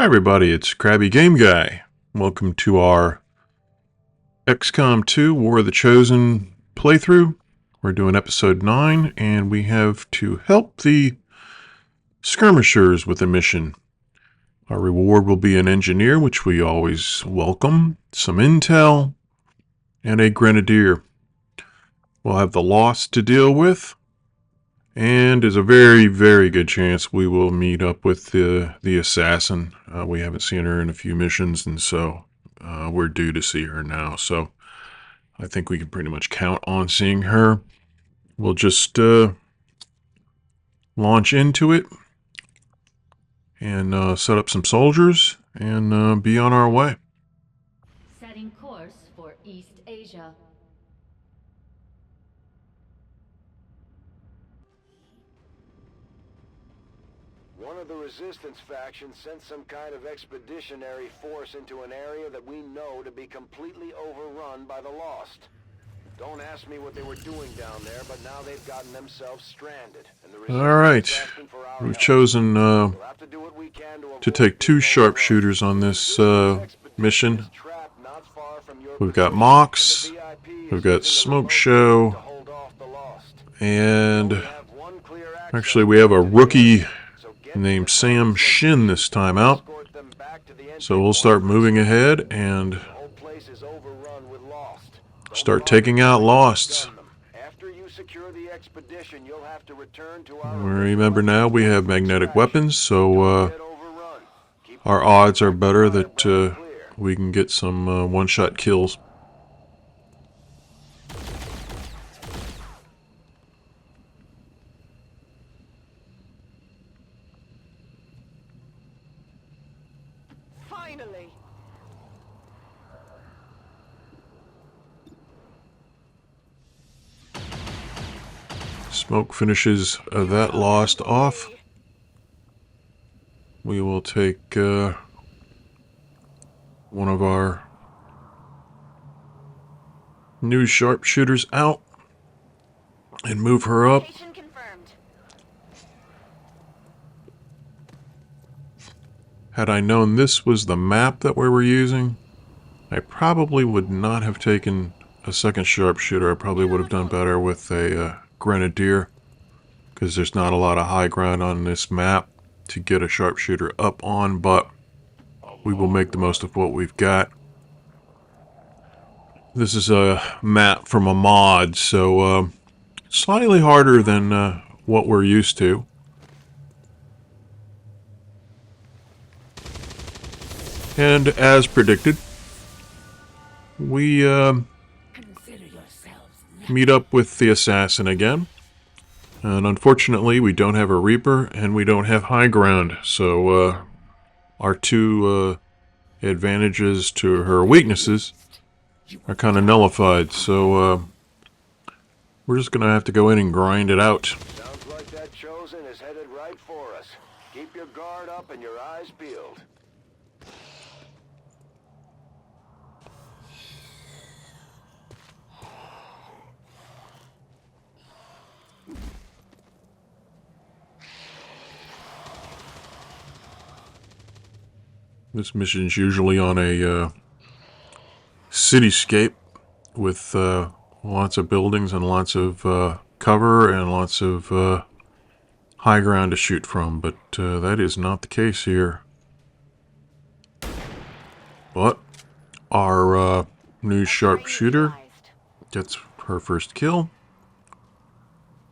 Hi everybody, it's Krabby Game Guy. Welcome to our XCOM 2 War of the Chosen playthrough. We're doing episode 9 and we have to help the skirmishers with a mission. Our reward will be an engineer, which we always welcome, some intel, and a grenadier. We'll have the loss to deal with, and there's a very, very good chance we will meet up with the assassin. We haven't seen her in a few missions, and so we're due to see her now. So I think we can pretty much count on seeing her. We'll just launch into it and set up some soldiers and be on our way. Setting course for East Asia. One of the resistance factions sent some kind of expeditionary force into an area that we know to be completely overrun by the Lost. Don't ask me what they were doing down there, but now they've gotten themselves stranded. And All right, we've chosen to take 2 sharpshooters on this mission. We've got Mox, we've got Smoke Show, and actually we have a rookie named Sam Shin this time out. So we'll start moving ahead and start taking out Losts. Remember now we have magnetic weapons, so our odds are better that we can get some one-shot kills. Finally. Smoke finishes that Lost off. We will take one of our new sharpshooters out and move her up. Had I known this was the map that we were using, I probably would not have taken a second sharpshooter. I probably would have done better with a grenadier, because there's not a lot of high ground on this map to get a sharpshooter up on, but we will make the most of what we've got. This is a map from a mod, so slightly harder than what we're used to. And as predicted, we meet up with the assassin again. And unfortunately, we don't have a Reaper and we don't have high ground. So our 2 advantages to her weaknesses are kind of nullified. So we're just going to have to go in and grind it out. Sounds like that Chosen is headed right for us. Keep your guard up and your eyes peeled. This mission's usually on a cityscape with lots of buildings and lots of cover and lots of high ground to shoot from, but that is not the case here. But our new sharpshooter gets her first kill.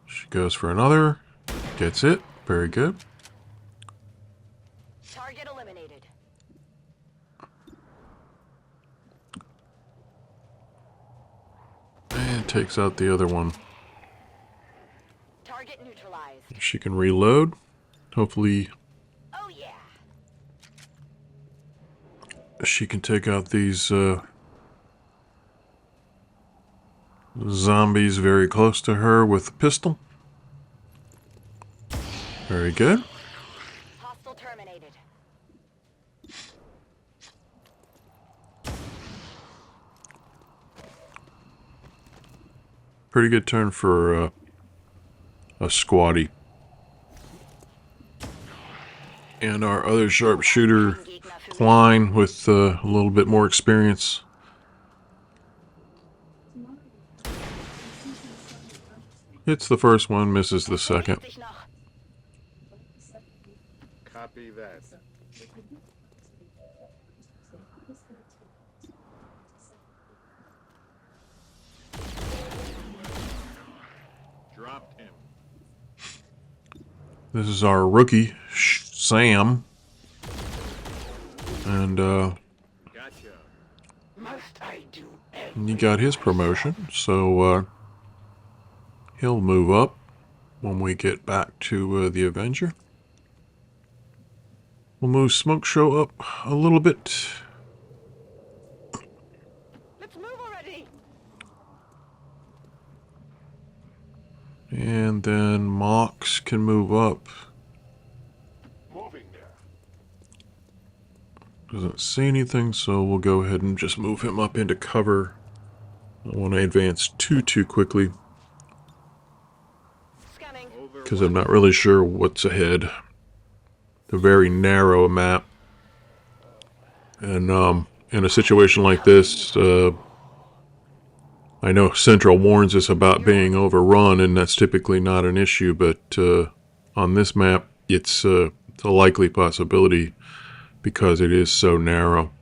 She goes for another, gets it, very good. Target eliminated. And takes out the other one. Target neutralized. She can reload. Hopefully Oh yeah. she can take out these zombies very close to her with a pistol. Very good. Hostile terminated. Pretty good turn for a squatty. And our other sharpshooter Klein with a little bit more experience. Hits the first one, misses the second. Sich noch. Copy that. Dropped him. This is our rookie, Sam. And Gotcha. Must I do he got his promotion, so he'll move up when we get back to the Avenger. We'll move Smoke Show up a little bit. Let's move already. And then Mox can move up. moving there? Doesn't see anything, so we'll go ahead and just move him up into cover. I don't want to advance too quickly, Scanning. because I'm not really sure what's ahead. A very narrow map. And in a situation like this, I know Central warns us about being overrun, and that's typically not an issue, but on this map, it's a likely possibility because it is so narrow.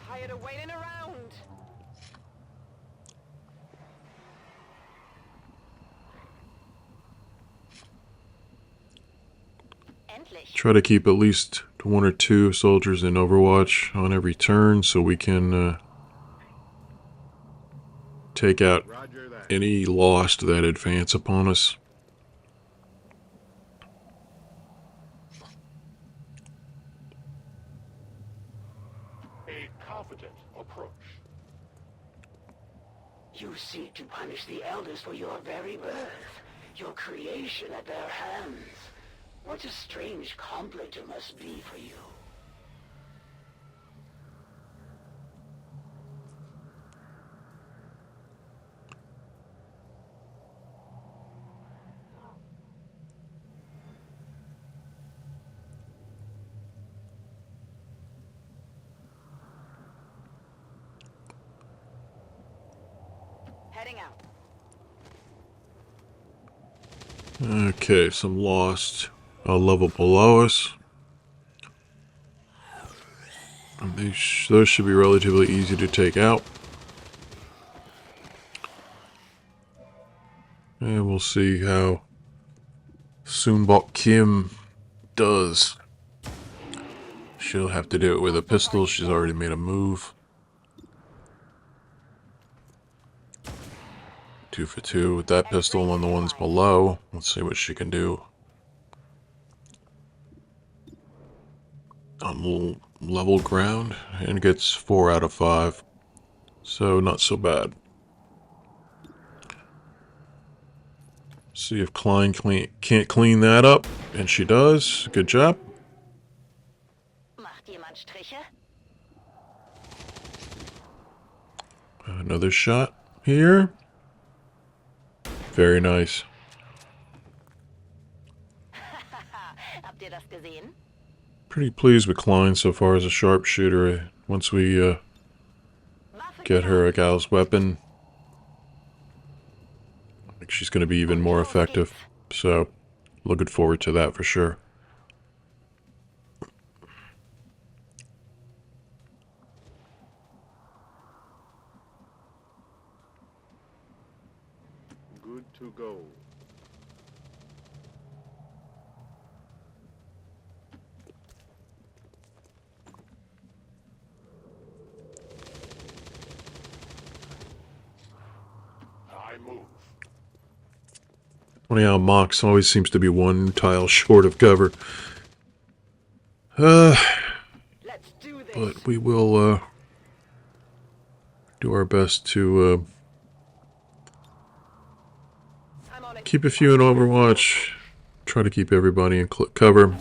Tired of waiting around. Endlich. Try to keep at least 1 or 2 soldiers in Overwatch on every turn so we can take out Roger that. any Lost that advance upon us. A confident approach. You seek to punish the elders for your very birth, your creation at their hands. What a strange compliment it must be for you. Heading out. Okay, some Lost a level below us. And those should be relatively easy to take out. And we'll see how Soonbok Kim does. She'll have to do it with a pistol. She's already made a move. 2 for 2 with that pistol on the ones below. Let's see what she can do on level ground, and gets 4 out of 5. So not so bad. See if Klein can't clean that up, and she does. Good job. Macht jemand Striche? Another shot here. Very nice. Habt ihr das gesehen? Pretty pleased with Klein so far as a sharpshooter. Once we Waffe get her a gal's weapon, I think she's going to be even more effective. So, looking forward to that for sure. Good to go. I move. Funny how Mox always seems to be one tile short of cover. Let's do this. But we will do our best to I'm on it. keep a few in Overwatch. Try to keep everybody in cover.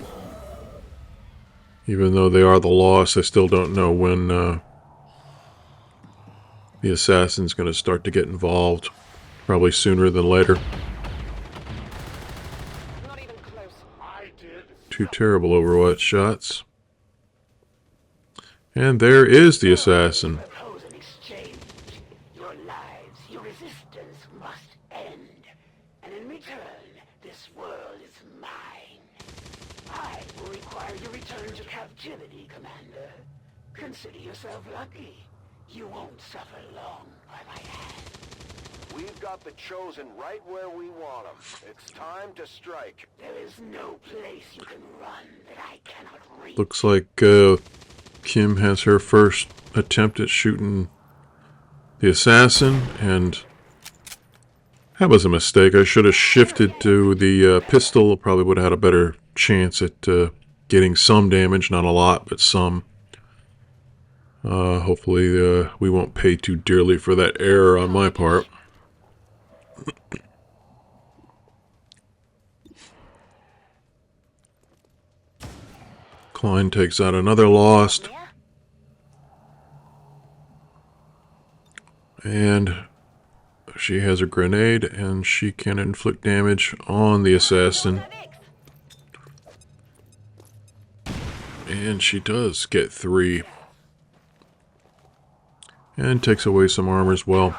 Even though they are the loss, I still don't know when the assassin's going to start to get involved. Probably sooner than later. Not even close. I did. 2 terrible Overwatch shots. And there is the assassin. Propose an exchange. Your lives, your resistance must end. And in return, this world is mine. I will require your return to captivity, Commander. Consider yourself lucky. You won't suffer long by my hand. We've got the Chosen right where we want them. It's time to strike. There is no place you can run that I cannot reach. Looks like Kim has her first attempt at shooting the assassin, and that was a mistake. I should have shifted to the pistol. Probably would have had a better chance at getting some damage. Not a lot, but some. Hopefully we won't pay too dearly for that error on my part. Klein takes out another Lost. And she has a grenade, and she can inflict damage on the assassin. And she does get 3. And takes away some armor as well.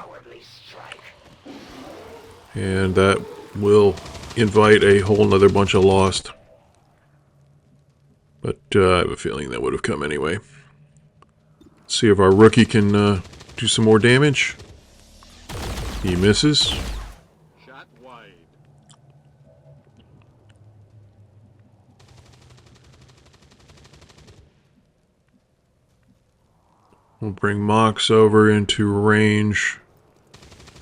And that will invite a whole nother bunch of Lost. But I have a feeling that would have come anyway. Let's see if our rookie can do some more damage. He misses. Shot wide. We'll bring Mox over into range.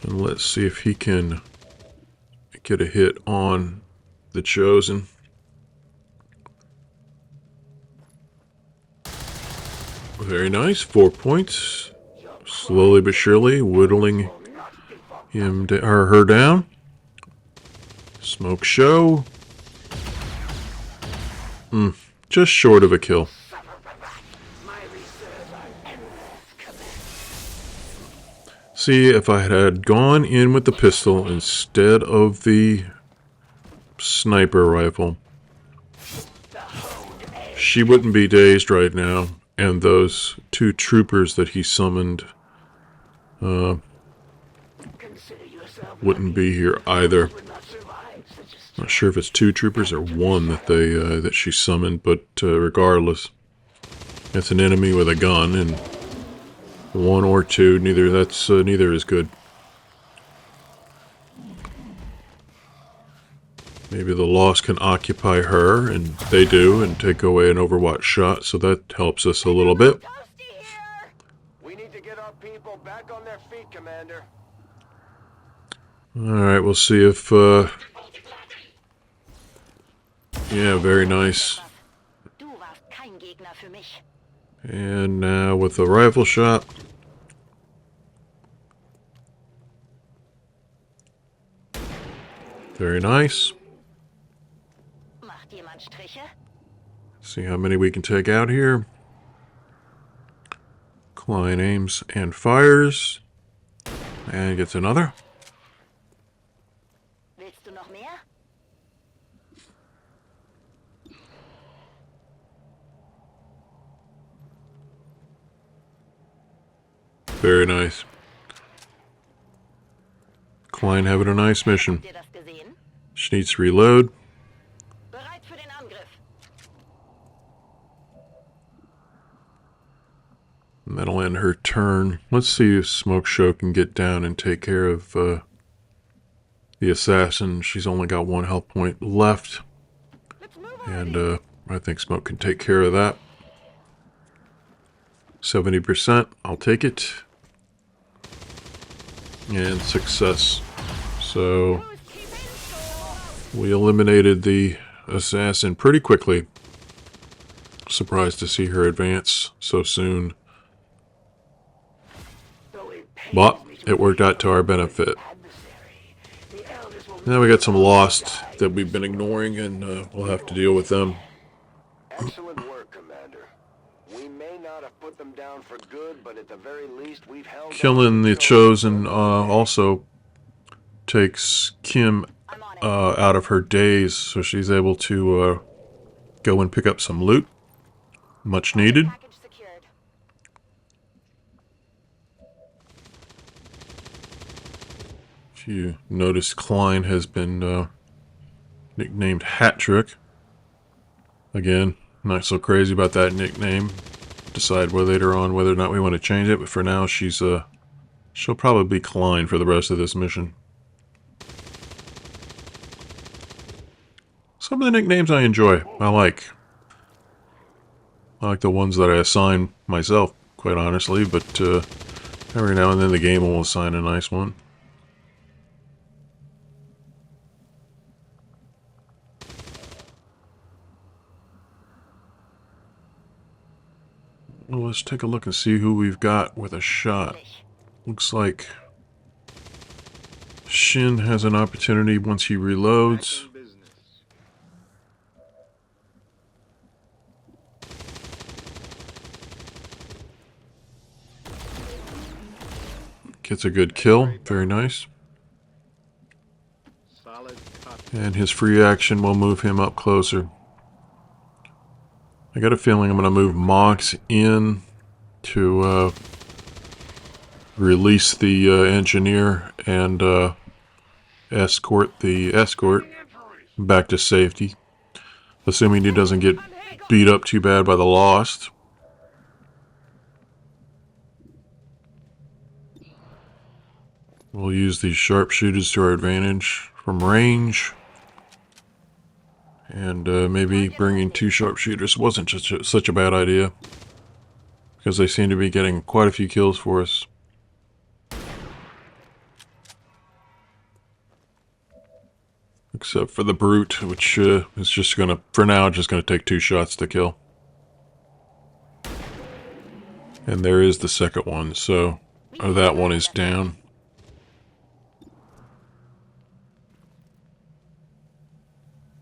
And let's see if he can get a hit on the Chosen. Very nice. 4 points. Slowly but surely whittling him or her down. Smoke show. Just short of a kill. See, if I had gone in with the pistol instead of the sniper rifle, she wouldn't be dazed right now, and those 2 troopers that he summoned wouldn't be here either. Not sure if it's 2 troopers or 1 that that she summoned, but regardless, it's an enemy with a gun, and 1 or 2, neither is good. Maybe the Lost can occupy her, and they do, and take away an Overwatch shot, so that helps us a little bit. We need to get our people back on their feet, Commander. Alright, we'll see if, yeah, very nice. Du warst kein Gegner für mich. And now with the rifle shot. Very nice. Macht jemand Striche? See how many we can take out here. Klein aims and fires. And gets another. Willst du noch mehr? Very nice. Klein having a nice mission. Habt ihr das gesehen? She needs to reload. Bereit für den Angriff. And that'll end her turn. Let's see if Smoke Show can get down and take care of the assassin. She's only got 1 health point left. And I think Smoke can take care of that. 70%. I'll take it. And success. So we eliminated the assassin pretty quickly. Surprised to see her advance so soon. But it worked out to our benefit. Now we got some Lost that we've been ignoring, and we'll have to deal with them. Excellent work, Commander. We may not have put them down for good, but at the very least we've held... Killing the Chosen also takes Kim out of her daze, so she's able to go and pick up some loot. Much needed. Package secured. You notice Klein has been nicknamed Hat Trick. Again, not so crazy about that nickname. Decide later on whether or not we want to change it, but for now she'll probably be Klein for the rest of this mission. Some of the nicknames I enjoy. I like the ones that I assign myself, quite honestly, but every now and then the game will assign a nice one. Well, let's take a look and see who we've got with a shot. Looks like Shin has an opportunity once he reloads. Back in business. Gets a good kill. Very nice. Solid copy. And his free action will move him up closer. I got a feeling I'm going to move Mox in to release the engineer and escort the escort back to safety. Assuming he doesn't get beat up too bad by the Lost. We'll use these sharpshooters to our advantage from range. And maybe bringing 2 sharpshooters wasn't such a bad idea. Because they seem to be getting quite a few kills for us. Except for the Brute, which is just gonna, for now, just gonna take 2 shots to kill. And there is the second one, so that one is down.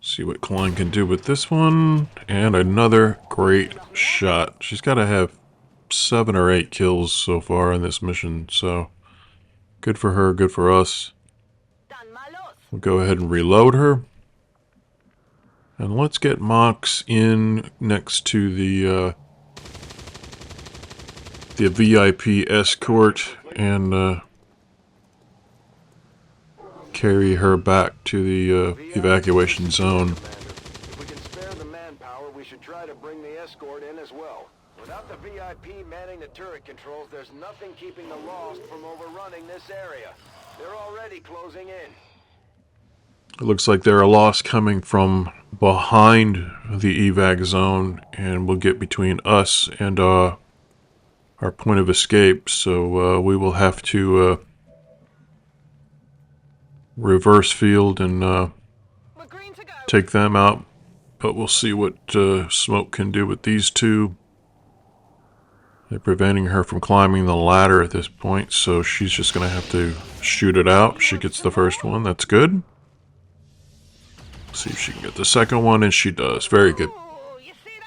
See what Klein can do with this one. And another great shot. She's got to have 7 or 8 kills so far in this mission, so good for her, good for us. Dann mal los. We'll go ahead and reload her. And let's get Mox in next to the VIP escort and carry her back to the evacuation zone. If we can spare the manpower, we should try to bring the escort in as well. Without the VIP manning the turret controls, there's nothing keeping the Lost from overrunning this area. They're already closing in. It looks like there are Lost coming from behind the evac zone, and will get between us and our point of escape, so we will have to reverse field and We're green to go. take them out, but we'll see what Smoke can do with these 2. They're preventing her from climbing the ladder at this point, so she's just going to have to shoot it out. She gets the first one. That's good. See if she can get the second one, and she does. Very good. Ooh, you see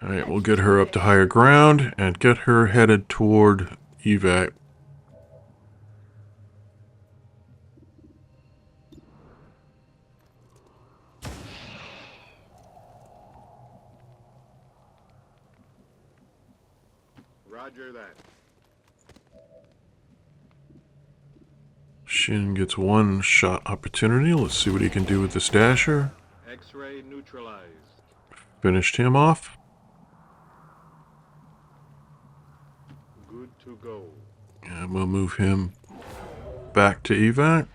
that? Alright, we'll get her up to higher ground and get her headed toward evac. Roger that. Shin gets 1 shot opportunity. Let's see what he can do with the stasher. X-ray neutralized. Finished him off. Good to go. And we'll move him back to evac.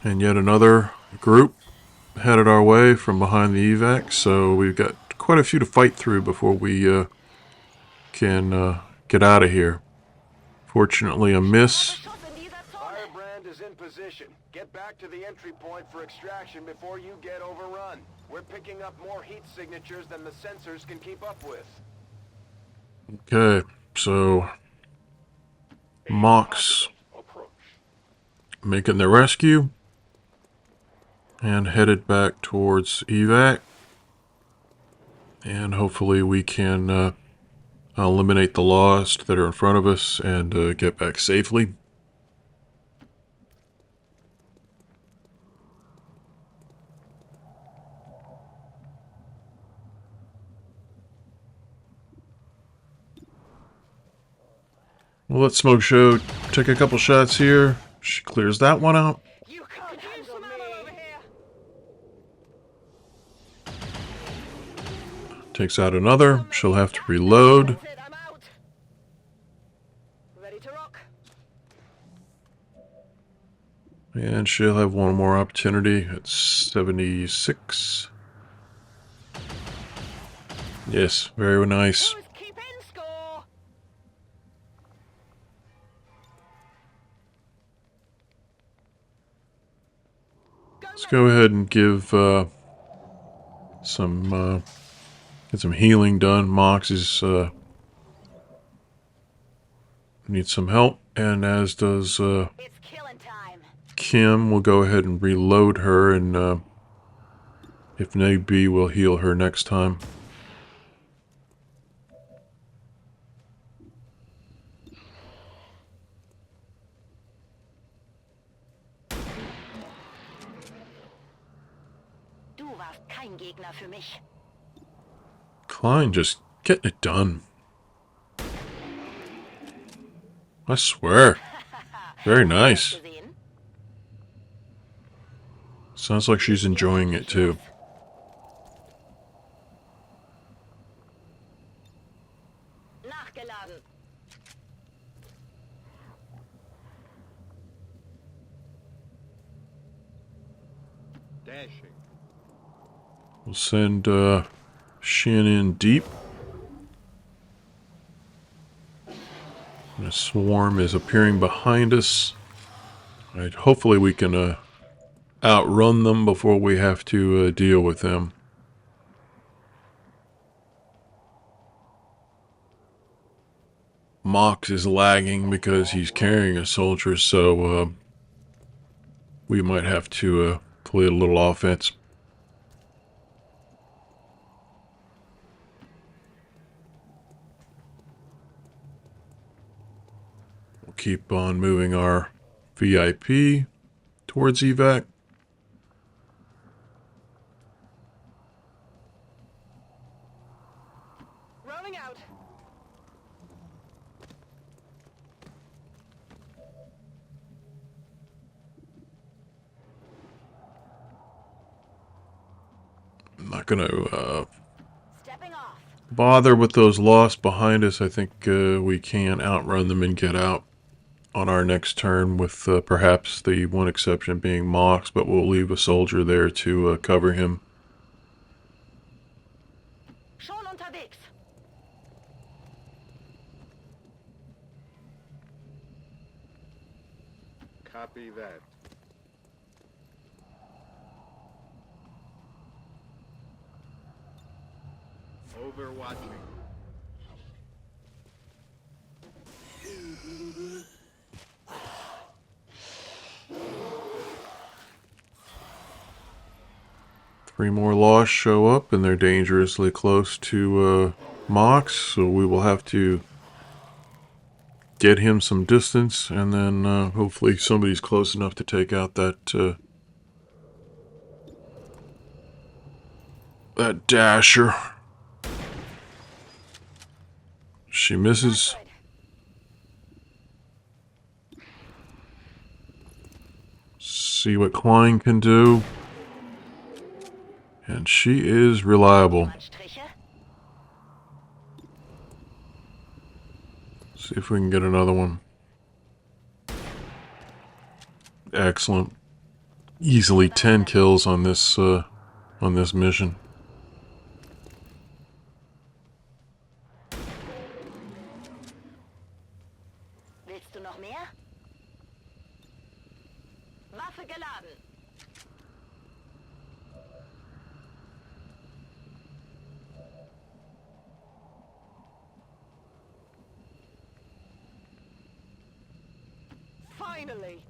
And yet another group headed our way from behind the evac. So we've got quite a few to fight through before we can get out of here. Fortunately, a miss. Schuss in dieser Zone. Firebrand is in position. Get back to the entry point for extraction before you get overrun. We're picking up more heat signatures than the sensors can keep up with. Okay, so Mox making the rescue and headed back towards evac. And hopefully we can eliminate the Lost that are in front of us and get back safely. We'll let Smoke Show take a couple shots here. She clears that one out. You can't use some ammo over here. Takes out another. She'll have to reload. That's it, I'm out. Ready to rock. And she'll have one more opportunity at 76. Yes, very nice. Who's keeping score? Let's go ahead and give some get some healing done. Mox is needs some help, and as does It's killing time. Kim. We'll go ahead and reload her, and if need be, we'll heal her next time. Du warst kein Gegner für mich. Klein just getting it done. I swear. Very nice. Gesehen? Sounds like she's enjoying it too. Nachgeladen. Dashing. We'll send Shin in deep. And a swarm is appearing behind us. Alright, hopefully we can outrun them before we have to deal with them. Mox is lagging because he's carrying a soldier, so we might have to play a little offense. We'll keep on moving our VIP towards evac. Rolling out. I'm not going to Stepping off. bother with those lost behind us. I think we can outrun them and get out on our next turn, with perhaps the one exception being Mox, but we'll leave a soldier there to cover him. Schon unterwegs. Copy that. Overwatching. Three more lost show up, and they're dangerously close to Mox, so we will have to get him some distance, and then hopefully somebody's close enough to take out that that dasher. She misses. See what Klein can do. And she is reliable. Striche. See if we can get another one. Excellent. Easily 10 kills on this mission. Willst du noch mehr? Waffe geladen. Finally.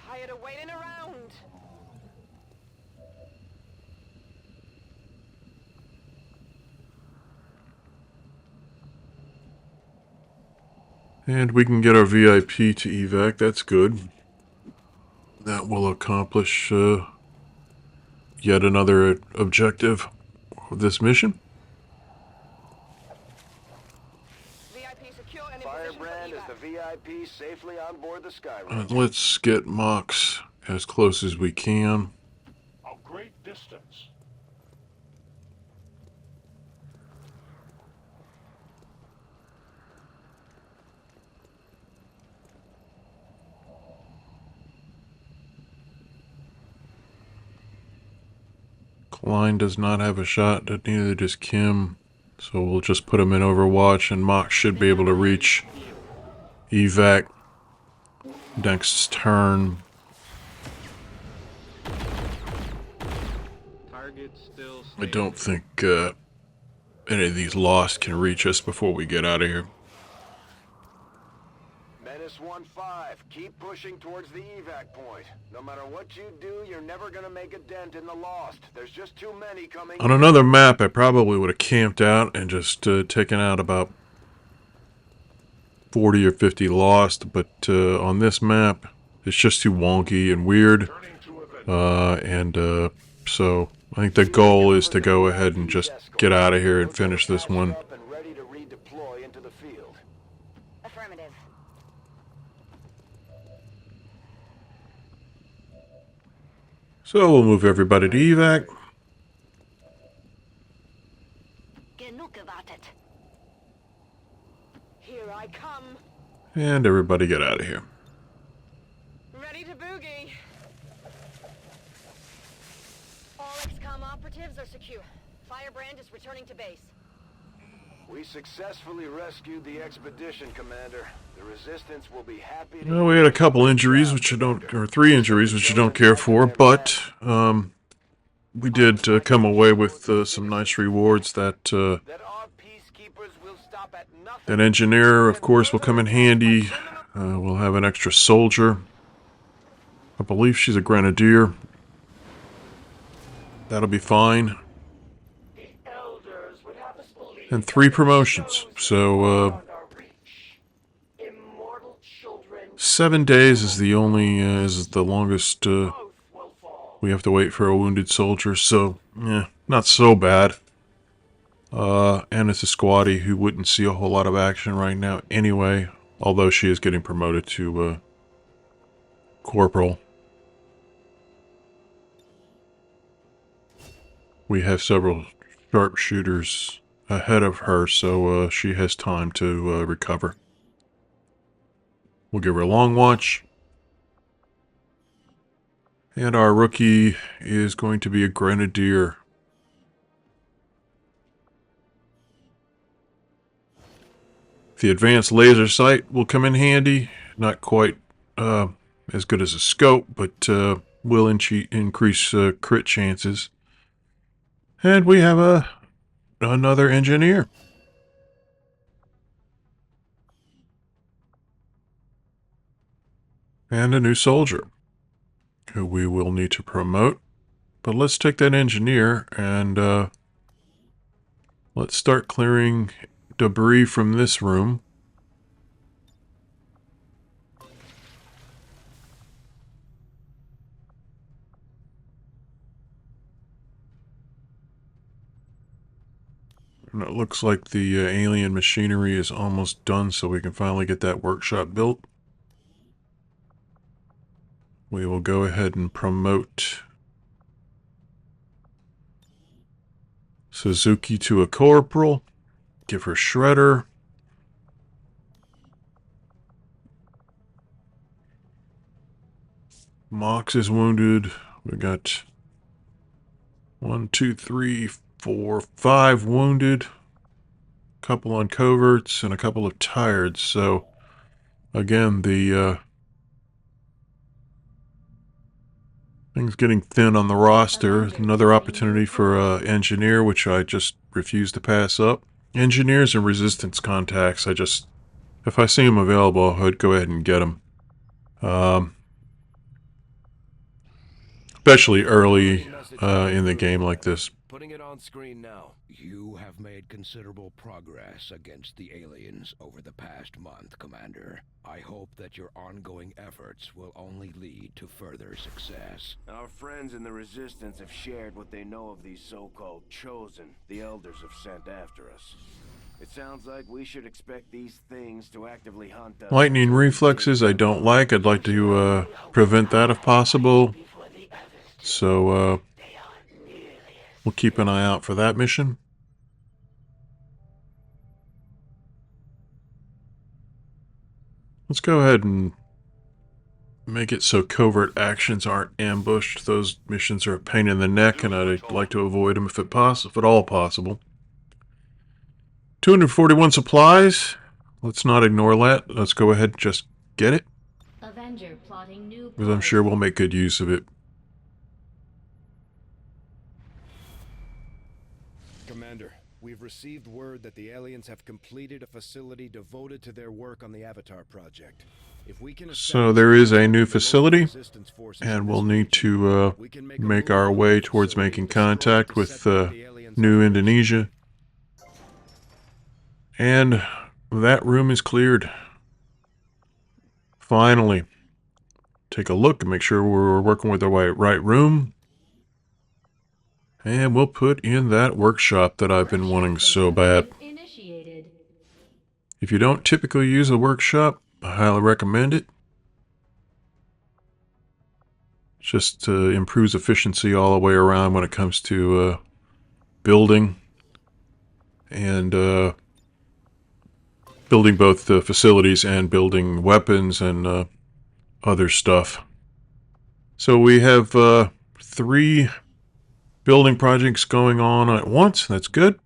Tired of waiting around. And we can get our VIP to evac. That's good. That will accomplish yet another objective of this mission. VIP secure and in position for Firebrand is evac. the VIP safely on board the Skyranger. Let's get Mox as close as we can. A great distance. Klein does not have a shot, but neither does Kim. So we'll just put him in Overwatch, and Mox should be able to reach evac next turn. Target still I standing. don't think any of these Lost can reach us before we get out of here. Menace 1-5, keep pushing towards the evac point. No matter what you do, you're never gonna make a dent in the Lost. There's just too many coming. On another map, I probably would have camped out and just taken out about 40 or 50 Lost, but on this map, it's just too wonky and weird. Turning to event. So I think the goal is to go ahead and just get out of here and finish this one. Up and ready to redeploy into the field. Affirmative. So we'll move everybody to evac. Genug gewartet. Here I come. And everybody get out of here. Ready to boogie. All XCOM operatives are secure. Firebrand is returning to base. We successfully rescued the expedition, Commander. The Resistance will be happy to... Well, we had a couple injuries, which I don't, or 3 injuries, which I don't care for, but we did come away with some nice rewards. That That our peacekeepers will stop at nothing. that engineer, of course, will come in handy. We'll have an extra soldier. I believe she's a grenadier. That'll be fine. The elders would have us believe And 3 promotions. So beyond our reach. Immortal children 7 days is the only is the longest both will fall. we have to wait for a wounded soldier. So not so bad. And it's a squatty who wouldn't see a whole lot of action right now anyway. Although she is getting promoted to corporal. We have several sharpshooters ahead of her, so she has time to recover. We'll give her a long watch. And our rookie is going to be a grenadier. The advanced laser sight will come in handy. Not quite as good as a scope, but will increase crit chances. And we have another engineer. And a new soldier who we will need to promote. But let's take that engineer and let's start clearing debris from this room. And it looks like the alien machinery is almost done, so we can finally get that workshop built. We will go ahead and promote Suzuki to a corporal. Give her shredder. Mox is wounded. We got 1, 2, 3, 4, 5 wounded. A couple on coverts and a couple of tired. So again, the things getting thin on the roster. Another opportunity for engineer, which I just refuse to pass up. Engineers and resistance contacts. If I see them available, I'd go ahead and get them. Especially early in the game like this. Putting it on screen now. You have made considerable progress against the aliens over the past month, Commander. I hope that your ongoing efforts will only lead to further success. Our friends in the Resistance have shared what they know of these so-called Chosen the Elders have sent after us. It sounds like we should expect these things to actively hunt us. Lightning reflexes I don't like. I'd like to prevent that if possible. So we'll keep an eye out for that mission. Let's go ahead and make it so covert actions aren't ambushed. Those missions are a pain in the neck, and I'd like to avoid them if at all possible. 241 supplies. Let's not ignore that. Let's go ahead and just get it, Avenger plotting new because I'm sure we'll make good use of it. Commander, we've received word that the aliens have completed a facility devoted to their work on the Avatar project. If we can So there is a new facility, and we'll need to make our way towards making contact with New Indonesia. And that room is cleared. Finally. Take a look and make sure we're working with the right room. And we'll put in that workshop that I've been wanting so bad. initiated. If you don't typically use a workshop, I highly recommend it. Just improves efficiency all the way around when it comes to building and building both the facilities and building weapons and other stuff. So we have 3 building projects going on at once. That's good.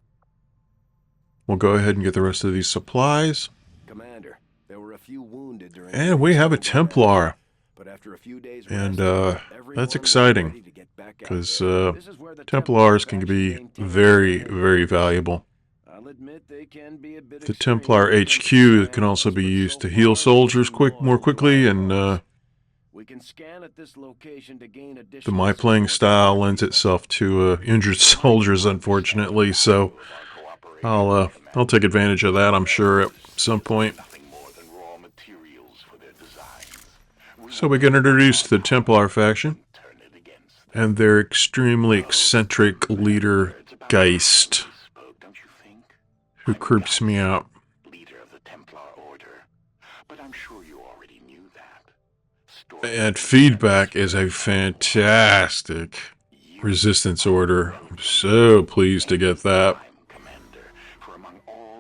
We'll go ahead and get the rest of these supplies. Commander, there were a few wounded during And we have a Templar. but after a few days And rest, that's everyone was exciting, ready to get back out because there. This is where the Templars can faction be maintains very, their very valuable. I'll admit they can be a bit The extreme Templar when it comes to HQ can science, also be but used so to heal far, soldiers they've been more loyal quickly, to and us. We can scan at this location to gain the additional my playing support. style lends itself to injured soldiers, unfortunately. So I'll take advantage of that, I'm sure, at some point. So we get introduced to the Templar faction and their extremely eccentric leader, Geist, who creeps me out. And Feedback is a fantastic resistance order. I'm so pleased to get that.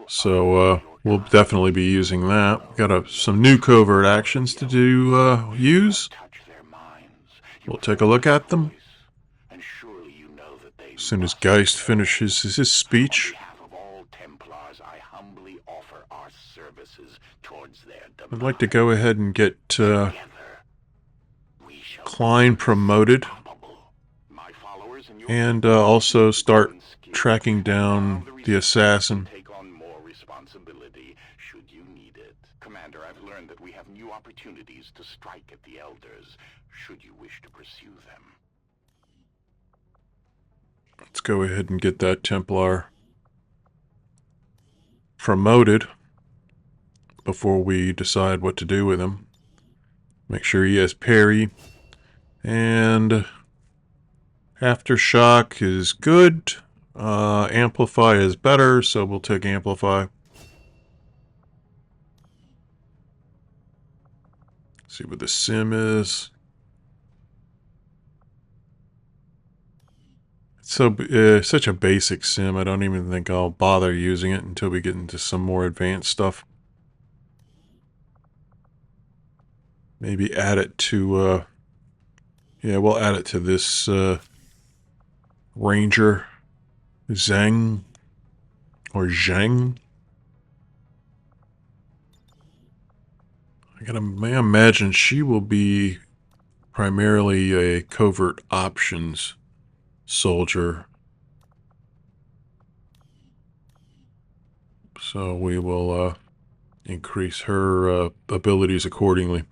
So we'll definitely be using that. Got some new covert actions to use. We'll take a look at them as soon as Geist finishes his speech. I'd like to go ahead and get Klein promoted, and also start tracking down the assassin. Commander, I've learned that we have new opportunities to strike at the Elders, should you wish to pursue them. Let's go ahead and get that Templar promoted before we decide what to do with him. Make sure he has parry. And Aftershock is good. Amplify is better, so we'll take Amplify. See what the sim is. It's such a basic sim, I don't even think I'll bother using it until we get into some more advanced stuff. Maybe add it to, yeah, we'll add it to this Ranger, Zhang, or Zhang. I imagine she will be primarily a covert options soldier. So we will increase her abilities accordingly.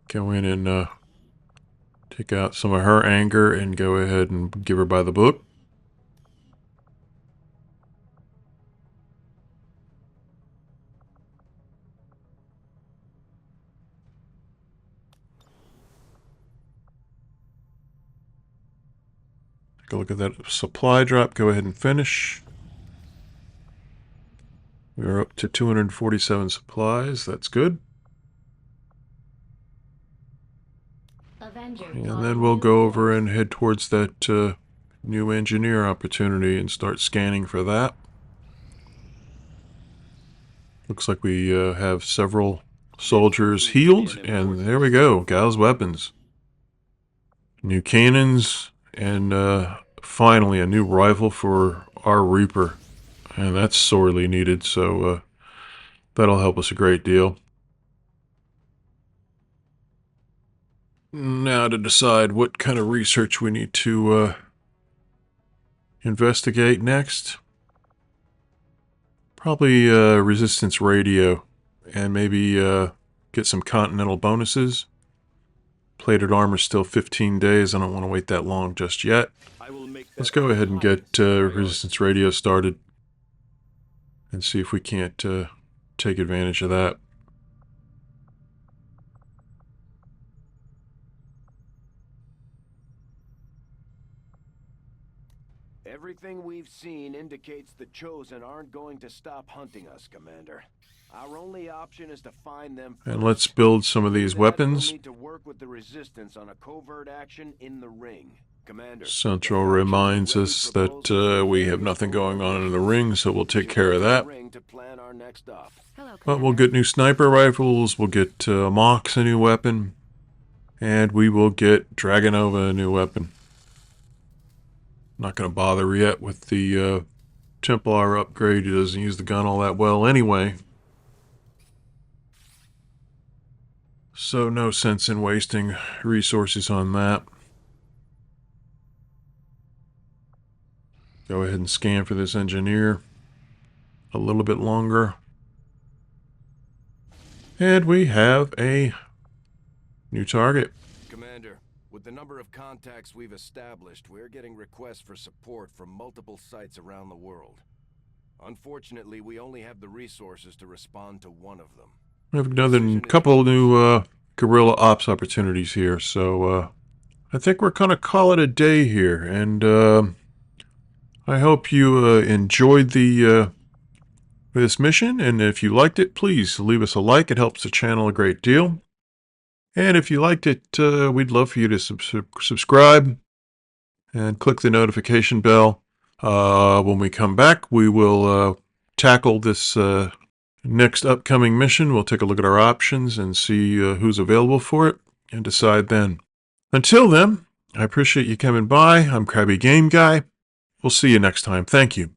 go in and take out some of her anger and go ahead and give her by the book. Take a look at that supply drop. Go ahead and finish. We are up to 247 supplies. That's good. Avenger And then we'll go over and head towards that new engineer opportunity and start scanning for that. Looks like we have several soldiers healed, and there we go. Gal's weapons. New cannons, and finally a new rifle for our Reaper. And that's sorely needed, so that'll help us a great deal. Now to decide what kind of research we need to investigate next. Probably resistance radio, and maybe get some continental bonuses. Plated armor still 15 days. I don't want to wait that long just yet. Let's go ahead and get resistance radio started and see if we can't take advantage of that. Everything we've seen indicates the Chosen aren't going to stop hunting us, Commander. Our only option is to find them first. And let's build some of these weapons. We'll need to work with the Resistance on a covert action in the ring. Commander, Central reminds us that we have nothing going on in the ring, so we'll take care of that. But we'll get new sniper rifles, we'll get Mox a new weapon, and we will get Dragonova a new weapon. Not going to bother yet with the Templar upgrade. He doesn't use the gun all that well anyway. So no sense in wasting resources on that. Go ahead and scan for this engineer a little bit longer. And we have a new target. Commander, with the number of contacts we've established, we're getting requests for support from multiple sites around the world. Unfortunately, we only have the resources to respond to one of them. We have another couple new guerrilla ops opportunities here, so I think we're going to call it a day here. And I hope you enjoyed this mission, and if you liked it, please leave us a like. It helps the channel a great deal. And if you liked it, we'd love for you to subscribe and click the notification bell. When we come back, we will tackle this next upcoming mission. We'll take a look at our options and see who's available for it and decide then. Until then, I appreciate you coming by. I'm Krabby Game Guy. We'll see you next time. Thank you.